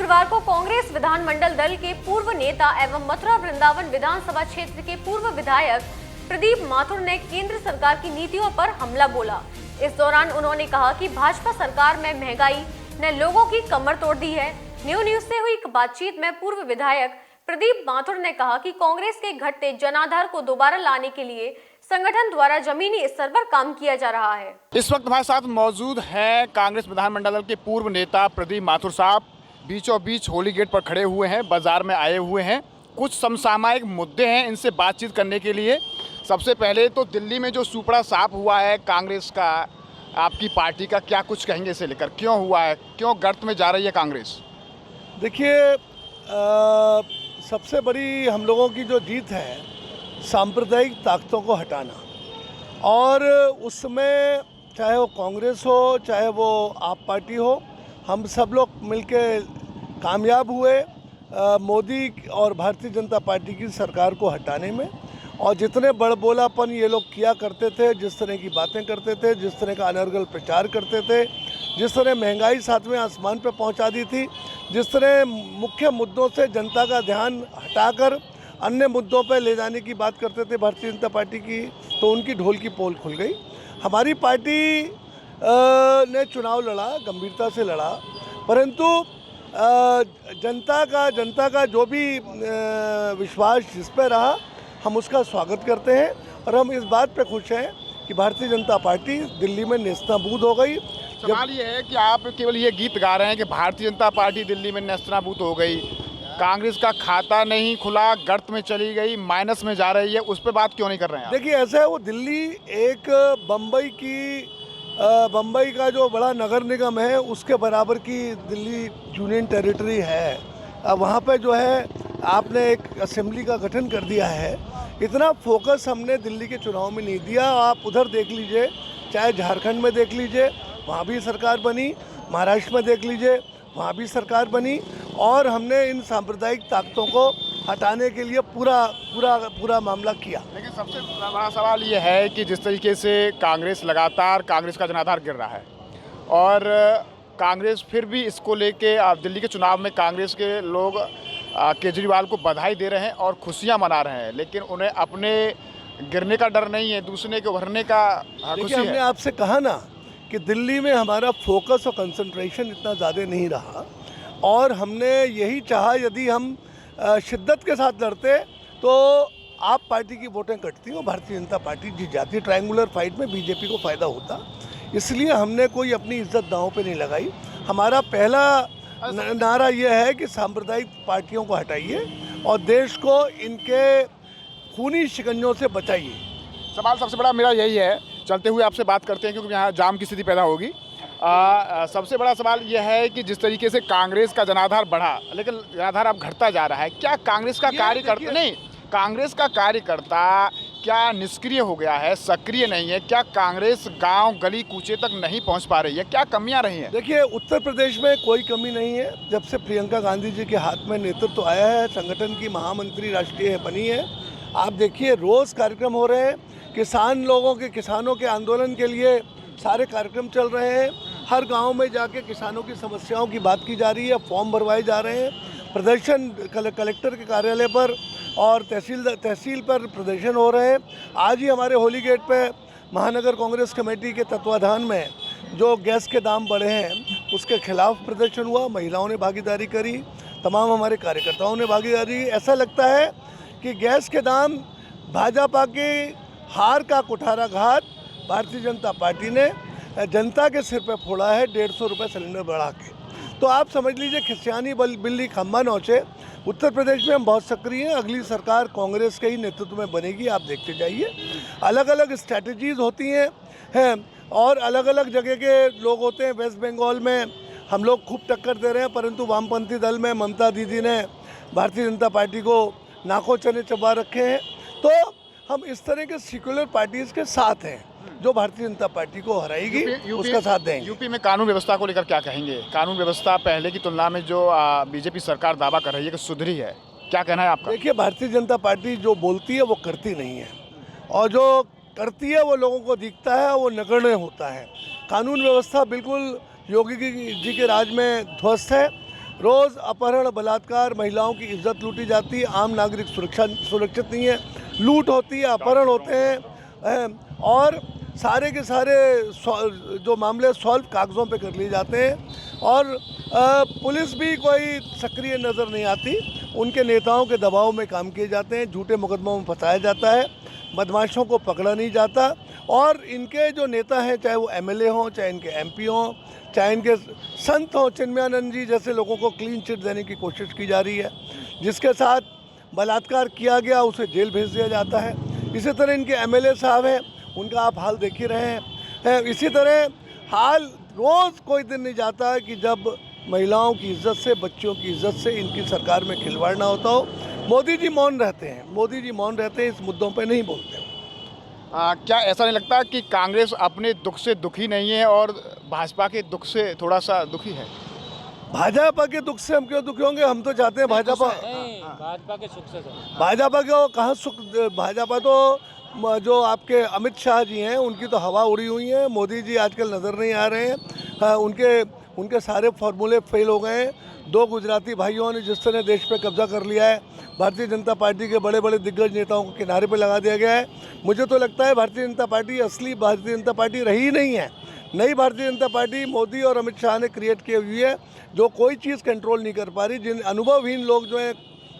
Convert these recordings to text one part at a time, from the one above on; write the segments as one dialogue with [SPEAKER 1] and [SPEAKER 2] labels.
[SPEAKER 1] शुक्रवार को कांग्रेस विधानमंडल दल के पूर्व नेता एवं मथुरा वृंदावन विधानसभा क्षेत्र के पूर्व विधायक प्रदीप माथुर ने केंद्र सरकार की नीतियों पर हमला बोला। इस दौरान उन्होंने कहा कि भाजपा सरकार में महंगाई ने लोगों की कमर तोड़ दी है। न्यूज से हुई बातचीत में पूर्व विधायक प्रदीप माथुर ने कहा कि कांग्रेस के घटते जनाधार को दोबारा लाने के लिए संगठन द्वारा जमीनी स्तर पर काम किया जा रहा है।
[SPEAKER 2] इस वक्त हमारे साथ मौजूद हैं कांग्रेस विधानमंडल दल के पूर्व नेता प्रदीप माथुर साहब। बीचों बीच होली गेट पर खड़े हुए हैं, बाजार में आए हुए हैं। कुछ समसामयिक मुद्दे हैं, इनसे बातचीत करने के लिए। सबसे पहले तो दिल्ली में जो सुपड़ा साफ हुआ है कांग्रेस का, आपकी पार्टी का, क्या कुछ कहेंगे इसे लेकर? क्यों हुआ है, क्यों गर्त में जा रही है कांग्रेस?
[SPEAKER 3] देखिए, सबसे बड़ी हम लोगों की जो जीत है सांप्रदायिक ताकतों को हटाना, और उसमें चाहे वो कांग्रेस हो चाहे वो आप पार्टी हो, हम सब लोग मिलके कामयाब हुए मोदी और भारतीय जनता पार्टी की सरकार को हटाने में। और जितने बड़बोलापन ये लोग किया करते थे, जिस तरह की बातें करते थे, जिस तरह का अनर्गल प्रचार करते थे, जिस तरह महंगाई सातवें आसमान पर पहुंचा दी थी, जिस तरह मुख्य मुद्दों से जनता का ध्यान हटाकर अन्य मुद्दों पर ले जाने की बात करते थे भारतीय जनता पार्टी की, तो उनकी ढोल की पोल खुल गई। हमारी पार्टी ने चुनाव लड़ा, गंभीरता से लड़ा, परंतु जनता का जो भी विश्वास जिस पर रहा, हम उसका स्वागत करते हैं। और हम इस बात पे खुश हैं कि भारतीय जनता पार्टी दिल्ली में नेस्तनाबूद हो गई।
[SPEAKER 2] सवाल ये है कि आप केवल ये गीत गा रहे हैं कि भारतीय जनता पार्टी दिल्ली में नेस्तनाबूद हो गई, कांग्रेस का खाता नहीं खुला, गर्त में चली गई, माइनस में जा रही है, उस पर बात क्यों नहीं कर रहे हैं?
[SPEAKER 3] देखिए, ऐसा है, वो दिल्ली एक बम्बई का जो बड़ा नगर निगम है उसके बराबर की दिल्ली यूनियन टेरिटरी है। अब वहाँ पे जो है आपने एक असेंबली का गठन कर दिया है। इतना फोकस हमने दिल्ली के चुनाव में नहीं दिया। आप उधर देख लीजिए, चाहे झारखंड में देख लीजिए, वहाँ भी सरकार बनी, महाराष्ट्र में देख लीजिए, वहाँ भी सरकार बनी, और हमने इन सांप्रदायिक ताकतों को हटाने के लिए पूरा मामला किया।
[SPEAKER 2] लेकिन सबसे बड़ा सवाल ये है कि जिस तरीके से कांग्रेस लगातार, कांग्रेस का जनाधार गिर रहा है, और कांग्रेस फिर भी इसको लेके दिल्ली के चुनाव में कांग्रेस के लोग केजरीवाल को बधाई दे रहे हैं और खुशियां मना रहे हैं, लेकिन उन्हें अपने गिरने का डर नहीं है, दूसरे के उभरने का खुशी है।
[SPEAKER 3] हमने आपसे कहा ना कि दिल्ली में हमारा फोकस और कंसंट्रेशन इतना ज़्यादा नहीं रहा, और हमने यही चाहा यदि हम शिद्दत के साथ लड़ते तो आप पार्टी की वोटें कटती और भारतीय जनता पार्टी जीत जाती। ट्रायंगुलर फाइट में बीजेपी को फ़ायदा होता, इसलिए हमने कोई अपनी इज्जत दांव पे नहीं लगाई। हमारा पहला नारा यह है कि सांप्रदायिक पार्टियों को हटाइए और देश को इनके खूनी शिकंजों से बचाइए।
[SPEAKER 2] सवाल सबसे बड़ा मेरा यही है, चलते हुए आपसे बात करते हैं क्योंकि यहाँ जाम की स्थिति पैदा होगी। सबसे बड़ा सवाल यह है कि जिस तरीके से कांग्रेस का जनाधार बढ़ा, लेकिन जनाधार अब घटता जा रहा है, क्या कांग्रेस का कार्यकर्ता नहीं, कांग्रेस का कार्यकर्ता क्या निष्क्रिय हो गया है, सक्रिय नहीं है? क्या कांग्रेस गांव गली कूचे तक नहीं पहुंच पा रही है? क्या कमियां रही हैं?
[SPEAKER 3] देखिए, उत्तर प्रदेश में कोई कमी नहीं है। जब से प्रियंका गांधी जी के हाथ में नेतृत्व आया है, संगठन की महामंत्री राष्ट्रीय बनी है, आप देखिए रोज़ कार्यक्रम हो रहे हैं। किसानों के आंदोलन के लिए सारे कार्यक्रम चल रहे हैं। हर गांव में जाके किसानों की समस्याओं की बात की जा रही है, फॉर्म भरवाए जा रहे हैं, प्रदर्शन कलेक्टर के कार्यालय पर और तहसील पर प्रदर्शन हो रहे हैं। आज ही हमारे होली गेट पे महानगर कांग्रेस कमेटी के तत्वाधान में जो गैस के दाम बढ़े हैं उसके खिलाफ प्रदर्शन हुआ, महिलाओं ने भागीदारी करी, तमाम हमारे कार्यकर्ताओं ने भागीदारी। ऐसा लगता है कि गैस के दाम भाजपा के हार का कुठाराघात भारतीय जनता पार्टी ने जनता के सिर पे फोड़ा है, 150 रुपये सिलेंडर बढ़ा के। तो आप समझ लीजिए खिसियानी बिल्ली खम्बा नोचे। उत्तर प्रदेश में हम बहुत सक्रिय हैं। अगली सरकार कांग्रेस के ही नेतृत्व में बनेगी, आप देखते जाइए। अलग अलग स्ट्रैटेजीज होती हैं और अलग अलग जगह के लोग होते हैं। वेस्ट बंगाल में हम लोग खूब टक्कर दे रहे हैं, परंतु वामपंथी दल में ममता दीदी ने भारतीय जनता पार्टी को नाकों चने चबा रखे हैं। तो हम इस तरह के सेक्युलर पार्टीज के साथ हैं जो भारतीय जनता पार्टी को हराएगी, उसका साथ देंगे।
[SPEAKER 2] यूपी में कानून व्यवस्था को लेकर क्या कहेंगे? कानून व्यवस्था पहले की तुलना में जो बीजेपी सरकार दावा कर रही है कि सुधरी है, क्या कहना है आपका?
[SPEAKER 3] देखिए, भारतीय जनता पार्टी जो बोलती है वो करती नहीं है, और जो करती है वो लोगों को दिखता है, वो नगण्य होता है। कानून व्यवस्था बिल्कुल योगी जी के राज में ध्वस्त है। रोज़ अपहरण, बलात्कार, महिलाओं की इज्जत लूटी जाती है, आम नागरिक सुरक्षित नहीं है, लूट होती है, अपहरण होते हैं और सारे के सारे जो मामले सॉल्व कागज़ों पे कर लिए जाते हैं और पुलिस भी कोई सक्रिय नज़र नहीं आती। उनके नेताओं के दबाव में काम किए जाते हैं, झूठे मुकदमों में फंसाया जाता है, बदमाशों को पकड़ा नहीं जाता और इनके जो नेता हैं, चाहे वो एमएलए हों, चाहे इनके एमपी हों, चाहे इनके संत हों, चिन्मयानंद जी जैसे लोगों को क्लीन चिट देने की कोशिश की जा रही है। जिसके साथ बलात्कार किया गया उसे जेल भेज दिया जाता है। इसी तरह इनके एमएलए साहब हैं, उनका आप हाल देख ही रहे हैं। इसी तरह हाल रोज़ कोई दिन नहीं जाता है कि जब महिलाओं की इज्जत से, बच्चों की इज्जत से इनकी सरकार में खिलवाड़ ना होता हो। मोदी जी मौन रहते हैं, मोदी जी मौन रहते हैं, इस मुद्दों पे नहीं बोलते हैं।
[SPEAKER 2] क्या ऐसा नहीं लगता कि कांग्रेस अपने दुख से दुखी नहीं है और भाजपा के दुख से थोड़ा सा दुखी है?
[SPEAKER 3] भाजपा के दुख से हम क्यों दुखी होंगे? हम तो चाहते हैं भाजपा
[SPEAKER 4] के सुख से
[SPEAKER 3] भाजपा को कहाँ सुख। भाजपा तो जो आपके अमित शाह जी हैं उनकी तो हवा उड़ी हुई है। मोदी जी आजकल नज़र नहीं आ रहे हैं। उनके सारे फार्मूले फेल हो गए हैं। दो गुजराती भाइयों ने जिस तरह देश पे कब्जा कर लिया है, भारतीय जनता पार्टी के बड़े बड़े दिग्गज नेताओं को किनारे पे लगा दिया गया है। मुझे तो लगता है भारतीय जनता पार्टी असली भारतीय जनता पार्टी रही ही नहीं है। नई भारतीय जनता पार्टी मोदी और अमित शाह ने क्रिएट की हुई है, जो कोई चीज़ कंट्रोल नहीं कर पा रही। जिन अनुभवहीन लोग जो हैं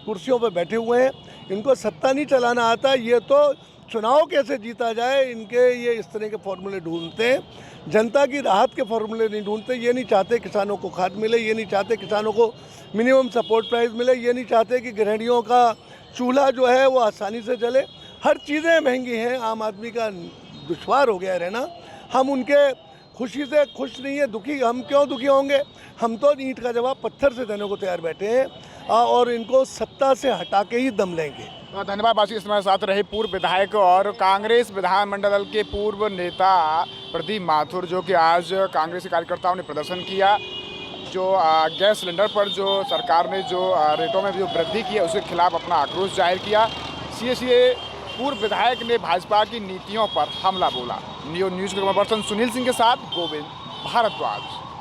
[SPEAKER 3] कुर्सियों पर बैठे हुए हैं, इनको सत्ता नहीं चलाना आता। ये तो चुनाव कैसे जीता जाए, इनके ये इस तरह के फॉर्मूले ढूंढते हैं। जनता की राहत के फॉर्मूले नहीं ढूंढते। ये नहीं चाहते किसानों को खाद मिले, ये नहीं चाहते किसानों को मिनिमम सपोर्ट प्राइस मिले, ये नहीं चाहते कि गृहिणियों का चूल्हा जो है वो आसानी से जले। हर चीज़ें महंगी हैं, आम आदमी का दुश्वार हो गया है रहना। हम उनके खुशी से खुश नहीं है, दुखी। हम क्यों दुखी होंगे? हम तो ईंट का जवाब पत्थर से देने को तैयार बैठे हैं और इनको सत्ता से हटा के ही दम लेंगे।
[SPEAKER 2] धन्यवाद। बातचीत इस हमारे साथ रहे पूर्व विधायक और कांग्रेस विधानमंडल दल के पूर्व नेता प्रदीप माथुर, जो कि आज कांग्रेस के कार्यकर्ताओं ने प्रदर्शन किया। जो गैस सिलेंडर पर जो सरकार ने जो रेटों में जो वृद्धि की है उसके खिलाफ अपना आक्रोश जाहिर किया। सीएसीए पूर्व विधायक ने भाजपा की नीतियों पर हमला बोला। न्यूज़ के पर्सन सुनील सिंह के साथ गोविंद भारद्वाज।